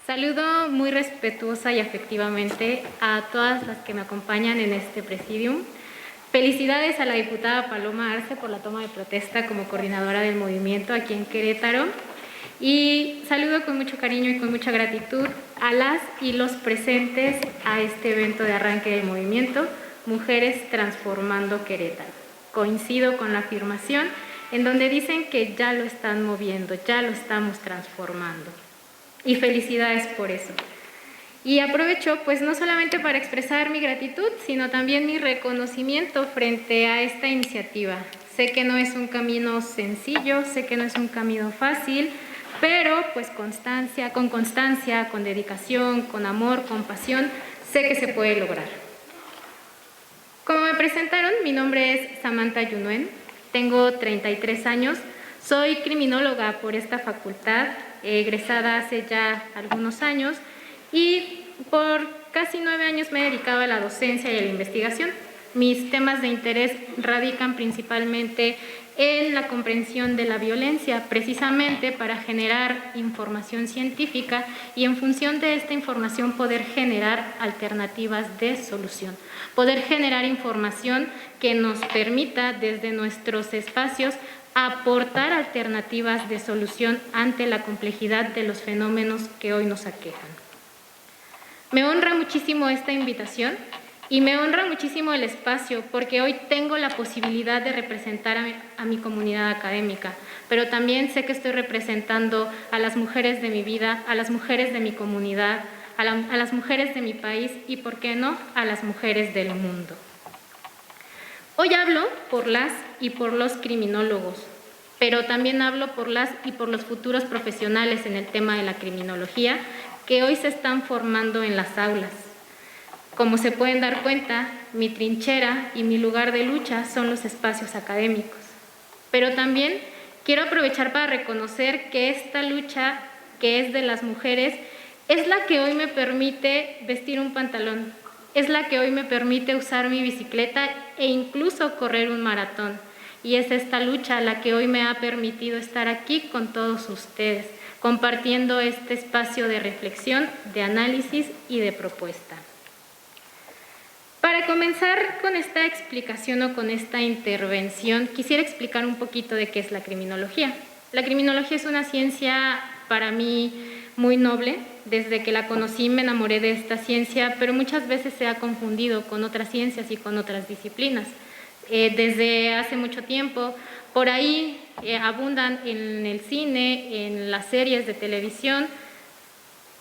Saludo muy respetuosa y afectivamente a todas las que me acompañan en este presidium. Felicidades a la diputada Paloma Arce por la toma de protesta como coordinadora del movimiento aquí en Querétaro. Y saludo con mucho cariño y con mucha gratitud a las y los presentes a este evento de arranque del movimiento Mujeres Transformando Querétaro. Coincido con la afirmación en donde dicen que ya lo están moviendo, ya lo estamos transformando. Y felicidades por eso. Y aprovecho pues no solamente para expresar mi gratitud, sino también mi reconocimiento frente a esta iniciativa. Sé que no es un camino sencillo, sé que no es un camino fácil, pero pues con constancia, con dedicación, con amor, con pasión, sé que se puede lograr. Como me presentaron, mi nombre es Samantha Yunuen, tengo 33 años, soy criminóloga por esta facultad, egresada hace ya algunos años y por casi 9 años me he dedicado a la docencia y a la investigación. Mis temas de interés radican principalmente en la comprensión de la violencia, precisamente para generar información científica y en función de esta información poder generar alternativas de solución, poder generar información que nos permita desde nuestros espacios aportar alternativas de solución ante la complejidad de los fenómenos que hoy nos aquejan. Me honra muchísimo esta invitación y me honra muchísimo el espacio porque hoy tengo la posibilidad de representar a mi comunidad académica, pero también sé que estoy representando a las mujeres de mi vida, a las mujeres de mi comunidad, a las mujeres de mi país y, ¿por qué no?, a las mujeres del mundo. Hoy hablo por las y por los criminólogos, pero también hablo por las y por los futuros profesionales en el tema de la criminología que hoy se están formando en las aulas. Como se pueden dar cuenta, mi trinchera y mi lugar de lucha son los espacios académicos. Pero también quiero aprovechar para reconocer que esta lucha que es de las mujeres es la que hoy me permite vestir un pantalón, es la que hoy me permite usar mi bicicleta e incluso correr un maratón. Y es esta lucha la que hoy me ha permitido estar aquí con todos ustedes, compartiendo este espacio de reflexión, de análisis y de propuesta. Para comenzar con esta explicación o con esta intervención, quisiera explicar un poquito de qué es la criminología. La criminología es una ciencia para mí muy noble. Desde que la conocí me enamoré de esta ciencia, pero muchas veces se ha confundido con otras ciencias y con otras disciplinas. Desde hace mucho tiempo, por ahí abundan en el cine, en las series de televisión,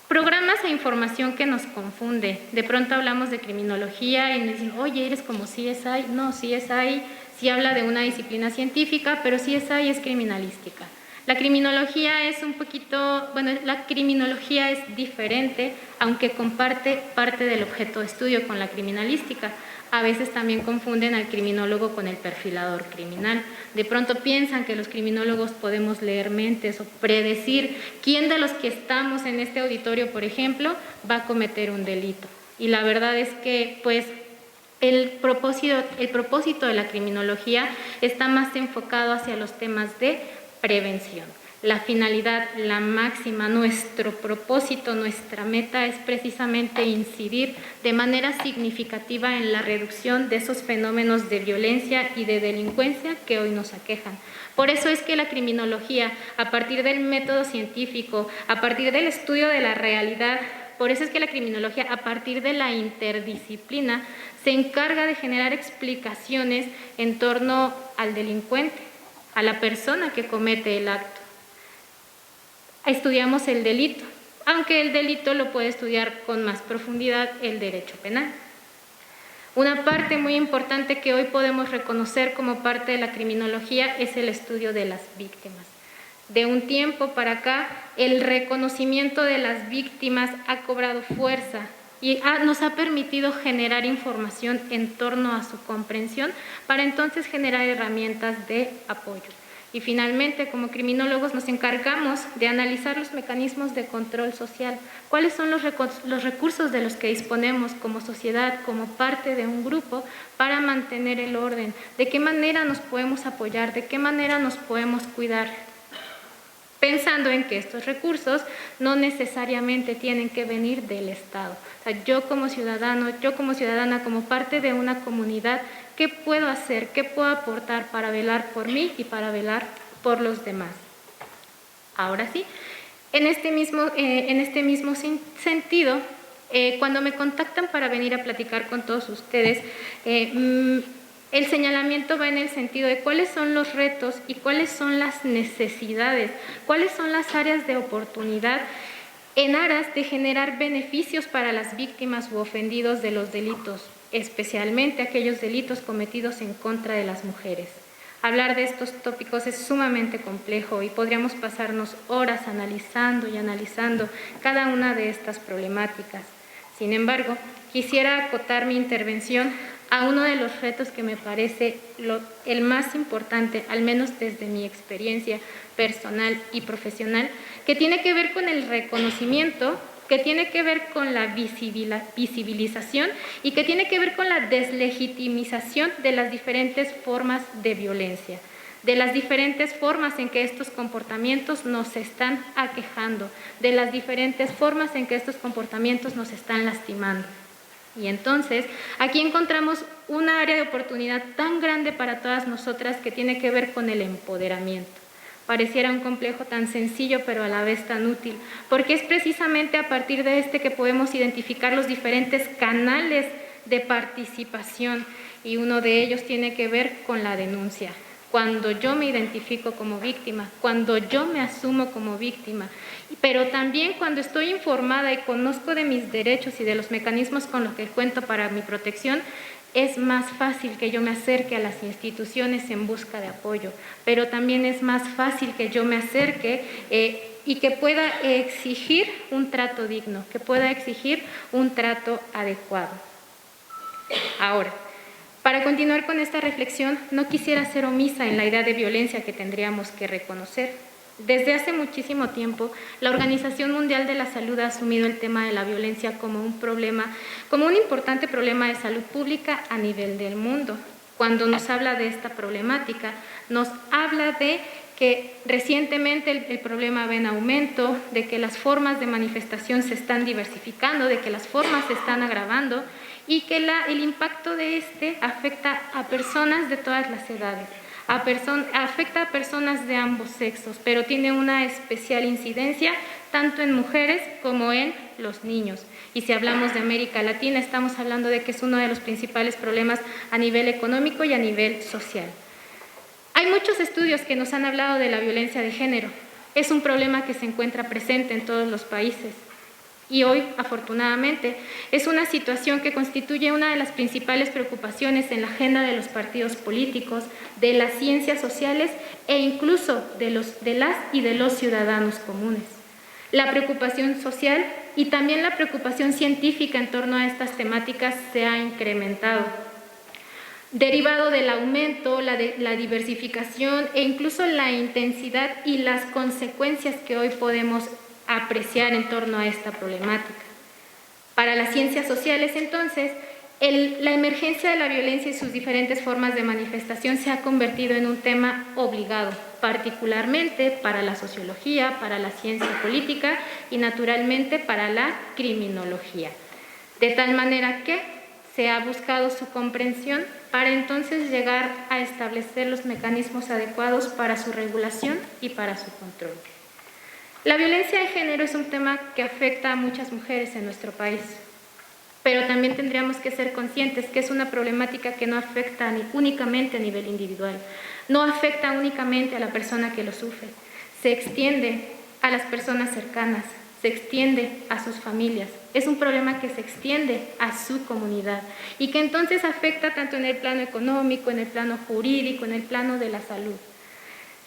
programas e información que nos confunde. De pronto hablamos de criminología y nos dicen, oye, eres como CSI. No, CSI sí habla de una disciplina científica, pero CSI es criminalística. La criminología es la criminología es diferente, aunque comparte parte del objeto de estudio con la criminalística. A veces también confunden al criminólogo con el perfilador criminal. De pronto piensan que los criminólogos podemos leer mentes o predecir quién de los que estamos en este auditorio, por ejemplo, va a cometer un delito. Y la verdad es que, pues, el propósito de la criminología está más enfocado hacia los temas de prevención. La finalidad, la máxima, nuestro propósito, nuestra meta es precisamente incidir de manera significativa en la reducción de esos fenómenos de violencia y de delincuencia que hoy nos aquejan. Por eso es que la criminología, a partir del método científico, a partir del estudio de la realidad, por eso es que la criminología, a partir de la interdisciplina, se encarga de generar explicaciones en torno al delincuente, a la persona que comete el acto. Estudiamos el delito, aunque el delito lo puede estudiar con más profundidad el derecho penal. Una parte muy importante que hoy podemos reconocer como parte de la criminología es el estudio de las víctimas. De un tiempo para acá, el reconocimiento de las víctimas ha cobrado fuerza y nos ha permitido generar información en torno a su comprensión para entonces generar herramientas de apoyo. Y finalmente, como criminólogos nos encargamos de analizar los mecanismos de control social. ¿Cuáles son los recursos de los que disponemos como sociedad, como parte de un grupo, para mantener el orden? ¿De qué manera nos podemos apoyar? ¿De qué manera nos podemos cuidar? pensando en que estos recursos no necesariamente tienen que venir del Estado. O sea, yo como ciudadano, yo como ciudadana, como parte de una comunidad, ¿qué puedo hacer? ¿Qué puedo aportar para velar por mí y para velar por los demás? Ahora sí, en este mismo sentido, cuando me contactan para venir a platicar con todos ustedes, el señalamiento va en el sentido de cuáles son los retos y cuáles son las necesidades, cuáles son las áreas de oportunidad en aras de generar beneficios para las víctimas u ofendidos de los delitos, especialmente aquellos delitos cometidos en contra de las mujeres. Hablar de estos tópicos es sumamente complejo y podríamos pasarnos horas analizando y analizando cada una de estas problemáticas. Sin embargo, quisiera acotar mi intervención a uno de los retos que me parece el más importante, al menos desde mi experiencia personal y profesional, que tiene que ver con el reconocimiento, que tiene que ver con la visibilización y que tiene que ver con la deslegitimización de las diferentes formas de violencia, de las diferentes formas en que estos comportamientos nos están aquejando, de las diferentes formas en que estos comportamientos nos están lastimando. Y entonces, aquí encontramos una área de oportunidad tan grande para todas nosotras que tiene que ver con el empoderamiento. Pareciera un complejo tan sencillo, pero a la vez tan útil, porque es precisamente a partir de este que podemos identificar los diferentes canales de participación, y uno de ellos tiene que ver con la denuncia. Cuando yo me identifico como víctima, cuando yo me asumo como víctima, pero también cuando estoy informada y conozco de mis derechos y de los mecanismos con los que cuento para mi protección, es más fácil que yo me acerque a las instituciones en busca de apoyo, pero también es más fácil que yo me acerque y que pueda exigir un trato digno, que pueda exigir un trato adecuado. Ahora, para continuar con esta reflexión, no quisiera ser omisa en la idea de violencia que tendríamos que reconocer. Desde hace muchísimo tiempo, la Organización Mundial de la Salud ha asumido el tema de la violencia como un problema, como un importante problema de salud pública a nivel del mundo. Cuando nos habla de esta problemática, nos habla de que recientemente el problema va en aumento, de que las formas de manifestación se están diversificando, de que las formas se están agravando y que el impacto de este afecta a personas de todas las edades. Afecta a personas de ambos sexos, pero tiene una especial incidencia tanto en mujeres como en los niños. Y si hablamos de América Latina, estamos hablando de que es uno de los principales problemas a nivel económico y a nivel social. Hay muchos estudios que nos han hablado de la violencia de género. Es un problema que se encuentra presente en todos los países. Y hoy, afortunadamente, es una situación que constituye una de las principales preocupaciones en la agenda de los partidos políticos, de las ciencias sociales e incluso de las y de los ciudadanos comunes. La preocupación social y también la preocupación científica en torno a estas temáticas se ha incrementado, derivado del aumento, la diversificación e incluso la intensidad y las consecuencias que hoy podemos apreciar en torno a esta problemática. Para las ciencias sociales, entonces, la emergencia de la violencia y sus diferentes formas de manifestación se ha convertido en un tema obligado, particularmente para la sociología, para la ciencia política y naturalmente para la criminología. De tal manera que se ha buscado su comprensión para entonces llegar a establecer los mecanismos adecuados para su regulación y para su control. La violencia de género es un tema que afecta a muchas mujeres en nuestro país, pero también tendríamos que ser conscientes que es una problemática que no afecta únicamente a nivel individual, no afecta únicamente a la persona que lo sufre, se extiende a las personas cercanas, se extiende a sus familias, es un problema que se extiende a su comunidad y que entonces afecta tanto en el plano económico, en el plano jurídico, en el plano de la salud.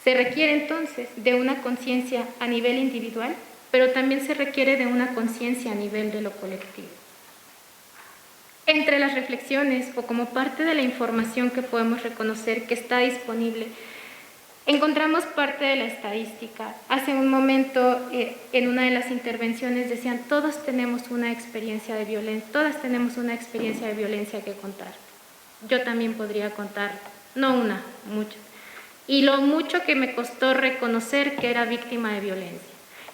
Se requiere entonces de una conciencia a nivel individual, pero también se requiere de una conciencia a nivel de lo colectivo. Entre las reflexiones o como parte de la información que podemos reconocer que está disponible, encontramos parte de la estadística. Hace un momento, en una de las intervenciones decían, todos tenemos una experiencia de violencia, todas tenemos una experiencia de violencia que contar. Yo también podría contar, no una, muchas. y lo mucho que me costó reconocer que era víctima de violencia,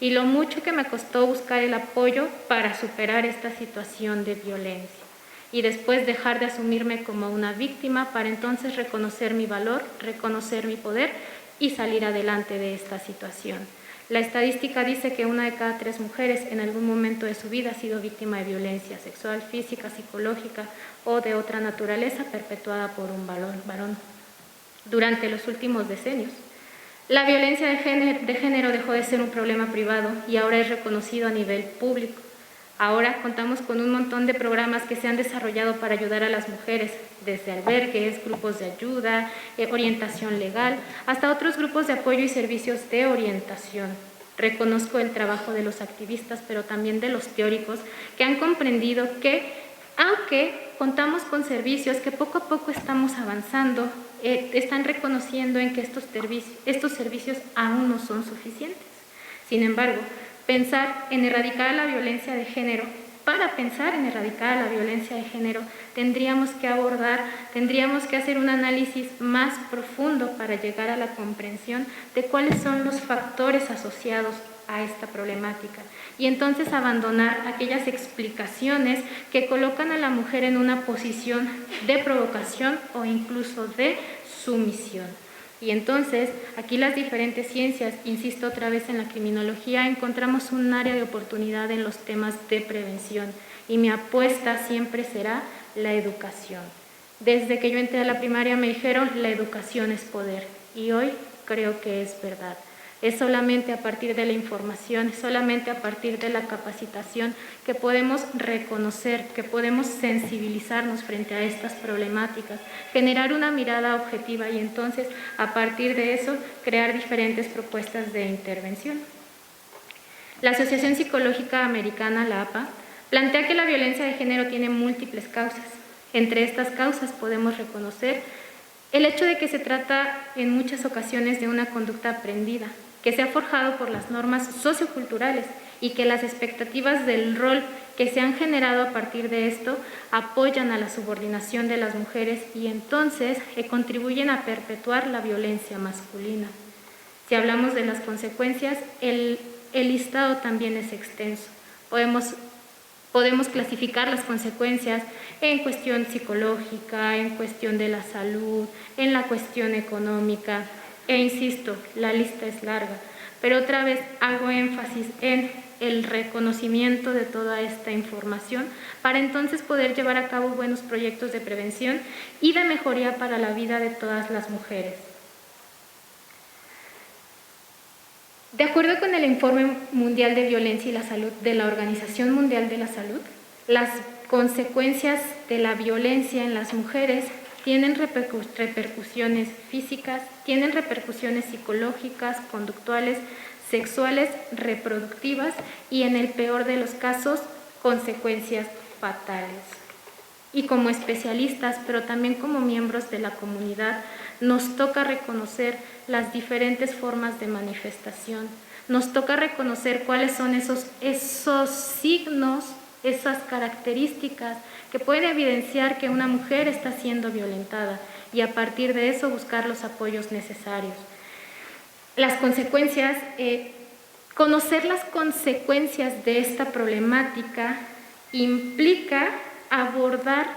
y lo mucho que me costó buscar el apoyo para superar esta situación de violencia, y después dejar de asumirme como una víctima para entonces reconocer mi valor, reconocer mi poder y salir adelante de esta situación. La estadística dice que 1 de cada 3 mujeres en algún momento de su vida ha sido víctima de violencia sexual, física, psicológica o de otra naturaleza perpetuada por un varón. Durante los últimos decenios, la violencia de género dejó de ser un problema privado y ahora es reconocido a nivel público. Ahora contamos con un montón de programas que se han desarrollado para ayudar a las mujeres, desde albergues, grupos de ayuda, orientación legal, hasta otros grupos de apoyo y servicios de orientación. Reconozco el trabajo de los activistas, pero también de los teóricos, que han comprendido que, aunque contamos con servicios que poco a poco estamos avanzando, están reconociendo en que estos servicios aún no son suficientes. Sin embargo, pensar en erradicar la violencia de género, para pensar en erradicar la violencia de género, tendríamos que hacer un análisis más profundo para llegar a la comprensión de cuáles son los factores asociados a esta problemática y entonces abandonar aquellas explicaciones que colocan a la mujer en una posición de provocación o incluso de sumisión. Y entonces, aquí las diferentes ciencias, insisto otra vez en la criminología, encontramos un área de oportunidad en los temas de prevención y mi apuesta siempre será la educación. Desde que yo entré a la primaria me dijeron, la educación es poder y hoy creo que es verdad. Es solamente a partir de la información, solamente a partir de la capacitación que podemos reconocer, que podemos sensibilizarnos frente a estas problemáticas, generar una mirada objetiva y entonces a partir de eso crear diferentes propuestas de intervención. La Asociación Psicológica Americana, la APA, plantea que la violencia de género tiene múltiples causas. Entre estas causas podemos reconocer el hecho de que se trata en muchas ocasiones de una conducta aprendida, que se ha forjado por las normas socioculturales y que las expectativas del rol que se han generado a partir de esto apoyan a la subordinación de las mujeres y entonces contribuyen a perpetuar la violencia masculina. Si hablamos de las consecuencias, el listado también es extenso. Podemos clasificar las consecuencias en cuestión psicológica, en cuestión de la salud, en la cuestión económica, e insisto, la lista es larga, pero otra vez hago énfasis en el reconocimiento de toda esta información para entonces poder llevar a cabo buenos proyectos de prevención y de mejoría para la vida de todas las mujeres. De acuerdo con el Informe Mundial de Violencia y la Salud de la Organización Mundial de la Salud, las consecuencias de la violencia en las mujeres tienen repercusiones físicas, tienen repercusiones psicológicas, conductuales, sexuales, reproductivas y en el peor de los casos, consecuencias fatales. Y como especialistas, pero también como miembros de la comunidad, nos toca reconocer las diferentes formas de manifestación, nos toca reconocer cuáles son esos signos, esas características que pueden evidenciar que una mujer está siendo violentada y a partir de eso buscar los apoyos necesarios. Las consecuencias, conocer las consecuencias de esta problemática implica abordar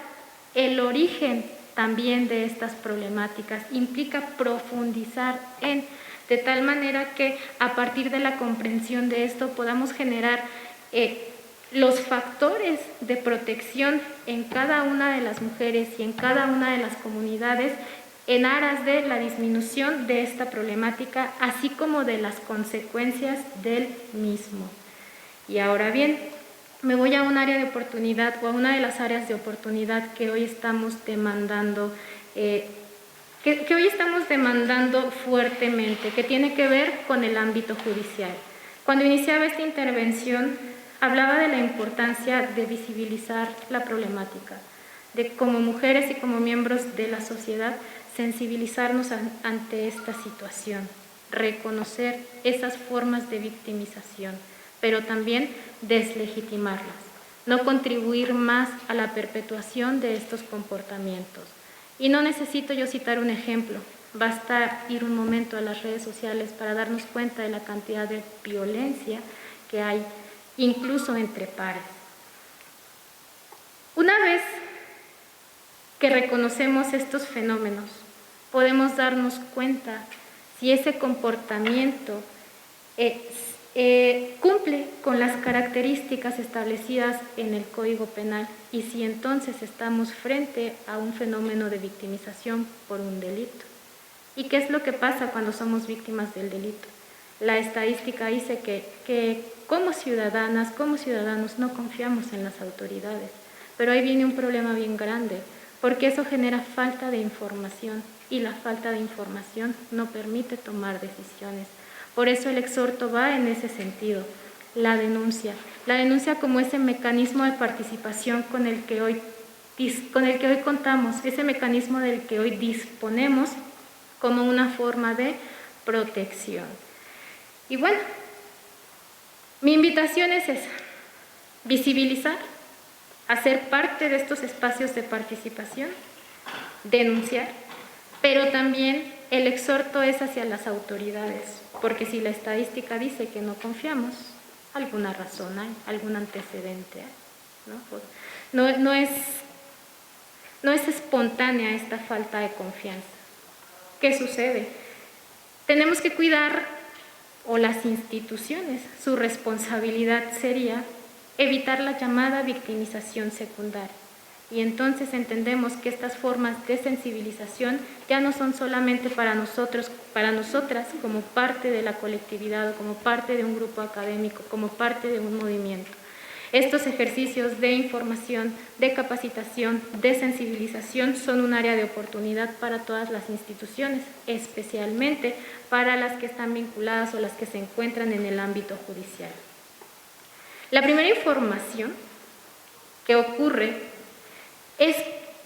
el origen también de estas problemáticas, implica profundizar de tal manera que a partir de la comprensión de esto podamos generar los factores de protección en cada una de las mujeres y en cada una de las comunidades en aras de la disminución de esta problemática, así como de las consecuencias del mismo. Y ahora bien, me voy a un área de oportunidad o a una de las áreas de oportunidad que hoy estamos demandando, que hoy estamos demandando fuertemente, que tiene que ver con el ámbito judicial. Cuando iniciaba esta intervención, hablaba de la importancia de visibilizar la problemática, de como mujeres y como miembros de la sociedad, sensibilizarnos ante esta situación, reconocer esas formas de victimización, pero también deslegitimarlas, no contribuir más a la perpetuación de estos comportamientos. Y no necesito yo citar un ejemplo, Basta ir un momento a las redes sociales para darnos cuenta de la cantidad de violencia que hay, incluso entre pares. Una vez que reconocemos estos fenómenos, podemos darnos cuenta si ese comportamiento cumple con las características establecidas en el Código Penal y si entonces estamos frente a un fenómeno de victimización por un delito. ¿Y qué es lo que pasa cuando somos víctimas del delito? La estadística dice que como ciudadanas, como ciudadanos, no confiamos en las autoridades, pero ahí viene un problema bien grande, porque eso genera falta de información y la falta de información no permite tomar decisiones. Por eso el exhorto va en ese sentido, la denuncia como ese mecanismo de participación con el que hoy contamos, ese mecanismo del que hoy disponemos como una forma de protección. Y bueno, mi invitación es esa, visibilizar, hacer parte de estos espacios de participación, denunciar, pero también el exhorto es hacia las autoridades, porque si la estadística dice que no confiamos, alguna razón hay, algún antecedente hay, ¿no? No es espontánea esta falta de confianza. ¿Qué sucede? Tenemos que cuidar, o las instituciones, su responsabilidad sería evitar la llamada victimización secundaria. Y entonces entendemos que estas formas de sensibilización ya no son solamente para nosotros, para nosotras como parte de la colectividad o como parte de un grupo académico, como parte de un movimiento. Estos ejercicios de información, de capacitación, de sensibilización son un área de oportunidad para todas las instituciones, especialmente para las que están vinculadas o las que se encuentran en el ámbito judicial. La primera información que ocurre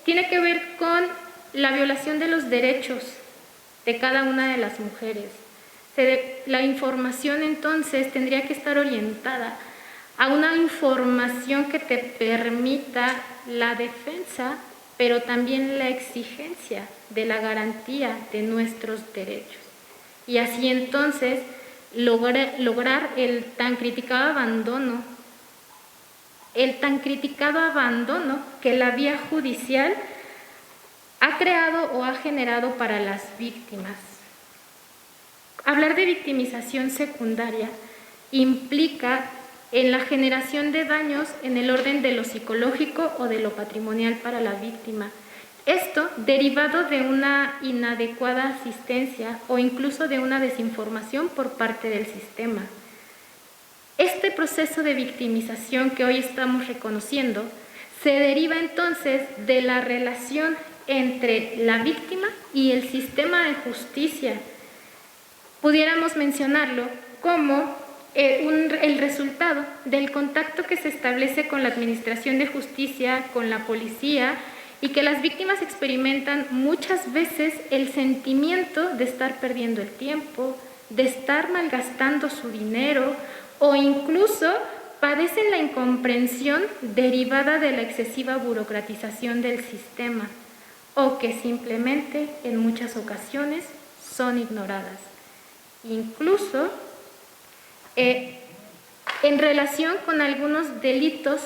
tiene que ver con la violación de los derechos de cada una de las mujeres. La información entonces tendría que estar orientada a una información que te permita la defensa, pero también la exigencia de la garantía de nuestros derechos. Y así entonces lograr el tan criticado abandono que la vía judicial ha creado o ha generado para las víctimas. Hablar de victimización secundaria implica en la generación de daños en el orden de lo psicológico o de lo patrimonial para la víctima. Esto derivado de una inadecuada asistencia o incluso de una desinformación por parte del sistema. Este proceso de victimización que hoy estamos reconociendo se deriva entonces de la relación entre la víctima y el sistema de justicia. Pudiéramos mencionarlo como el resultado del contacto que se establece con la Administración de Justicia, con la policía, y que las víctimas experimentan muchas veces el sentimiento de estar perdiendo el tiempo, de estar malgastando su dinero, o incluso padecen la incomprensión derivada de la excesiva burocratización del sistema, o que simplemente en muchas ocasiones son ignoradas. Incluso en relación con algunos delitos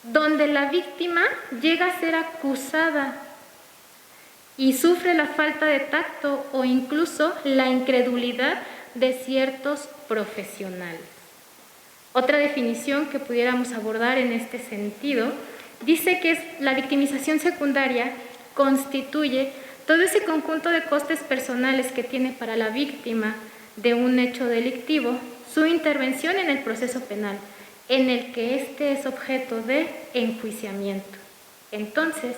donde la víctima llega a ser acusada y sufre la falta de tacto o incluso la incredulidad de ciertos profesionales. Otra definición que pudiéramos abordar en este sentido dice que la victimización secundaria constituye todo ese conjunto de costes personales que tiene para la víctima de un hecho delictivo su intervención en el proceso penal, en el que éste es objeto de enjuiciamiento. Entonces,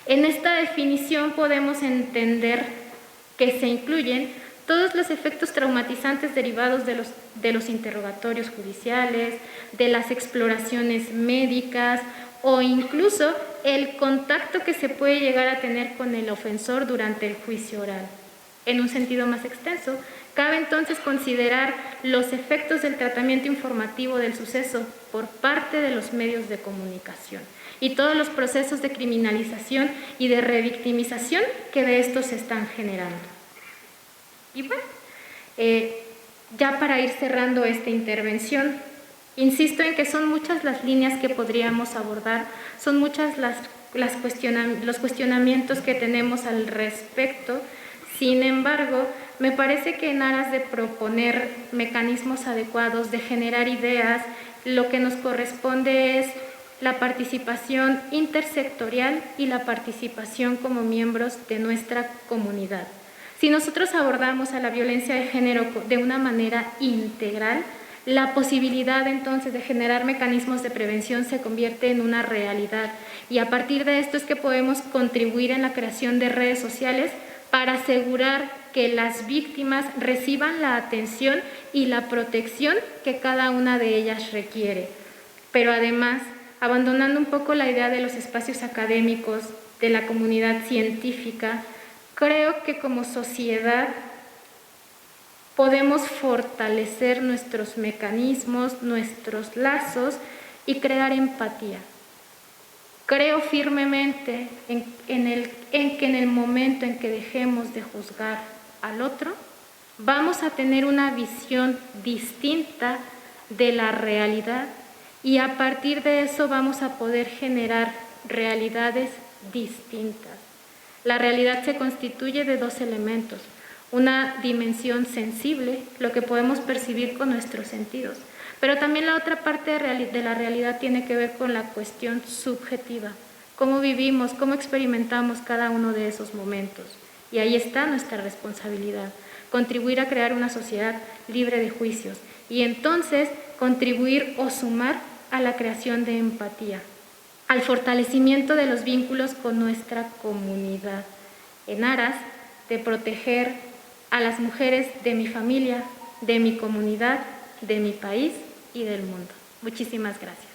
en esta definición podemos entender que se incluyen todos los efectos traumatizantes derivados de los interrogatorios judiciales, de las exploraciones médicas o incluso el contacto que se puede llegar a tener con el ofensor durante el juicio oral. En un sentido más extenso, cabe entonces considerar los efectos del tratamiento informativo del suceso por parte de los medios de comunicación y todos los procesos de criminalización y de revictimización que de estos se están generando. Y bueno, ya para ir cerrando esta intervención, insisto en que son muchas las líneas que podríamos abordar, son muchas los cuestionamientos que tenemos al respecto. Sin embargo, me parece que en aras de proponer mecanismos adecuados, de generar ideas, lo que nos corresponde es la participación intersectorial y la participación como miembros de nuestra comunidad. Si nosotros abordamos a la violencia de género de una manera integral, la posibilidad entonces de generar mecanismos de prevención se convierte en una realidad, y a partir de esto es que podemos contribuir en la creación de redes sociales para asegurar que las víctimas reciban la atención y la protección que cada una de ellas requiere. Pero además, abandonando un poco la idea de los espacios académicos, de la comunidad científica, creo que como sociedad podemos fortalecer nuestros mecanismos, nuestros lazos y crear empatía. Creo firmemente en que en el momento en que dejemos de juzgar al otro, vamos a tener una visión distinta de la realidad, y a partir de eso vamos a poder generar realidades distintas. La realidad se constituye de dos elementos: una dimensión sensible, lo que podemos percibir con nuestros sentidos, pero también la otra parte de la realidad tiene que ver con la cuestión subjetiva, cómo vivimos, cómo experimentamos cada uno de esos momentos. Y ahí está nuestra responsabilidad: contribuir a crear una sociedad libre de juicios y entonces contribuir o sumar a la creación de empatía, al fortalecimiento de los vínculos con nuestra comunidad, en aras de proteger a las mujeres de mi familia, de mi comunidad, de mi país y del mundo. Muchísimas gracias.